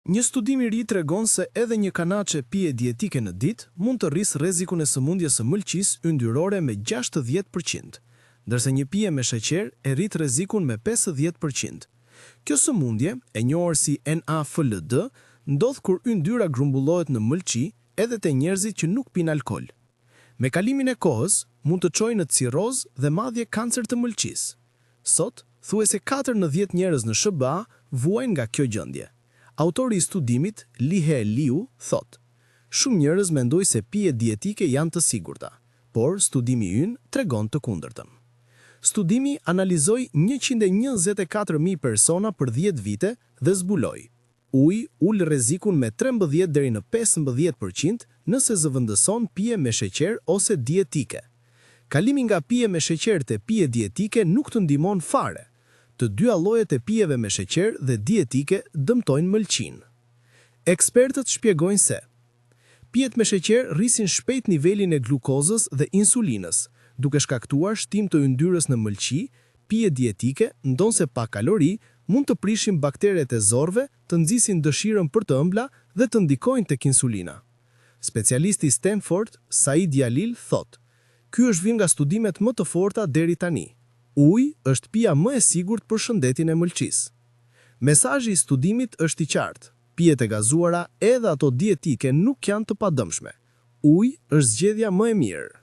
Një studim I ri tregon se edhe një kanaçe pije dietike në ditë mund të rrisë rrezikun e sëmundjes së mëlçisë yndyrore me 60%, ndërsa një pije me sheqer e rrit rrezikun me 50%. Kjo sëmundje, e njohur si NAFLD, ndodh kur yndyra grumbullohet në mëlçi edhe te njerëzit që nuk pinë alkool. Me kalimin e kohës, mund të çojë në cirroz dhe madje kancer të mëlçisë. Sot, thuajse 4 në 10 njerëz në SBA vuajnë nga kjo gjendje. Autori I studimit, Lihe Liu, thot: "Shumë njerëz mendojnë se pije dietike janë të sigurta, por studimi ynë tregon të kundërtën." Studimi analizoi 124.000 persona për 10 vite dhe zbuloi: uji ul rrezikun me 13 deri në 15% nëse zëvendëson pije me sheqer ose dietike. Kalimi nga pije me sheqer te pije dietike nuk të ndihmon fare. Të dyja llojet e pijeve me sheqer dhe dietike dëmtojnë mëlçinë. Ekspertët shpjegojnë se pijet me sheqer rrisin shpejt nivelin e glukozës dhe insulinës, duke shkaktuar shtim të yndyrës në mëlçi. Pije dietike, ndonse pa kalori, mund të prishin bakteret e zorrve, të nxisin dëshirën për të ëmbla dhe të ndikojnë tek insulina. Specialisti I Stanford, Said Jalil, thot: "Ky është vim nga studimet më të forta deri tani. Uji është pija më e sigurt për shëndetin e mëlçisë." Mesazhi I studimit është I qartë: pijet e gazuara, edhe ato dietike, nuk janë të padëmshme. Uji është zgjedhja më e mirë.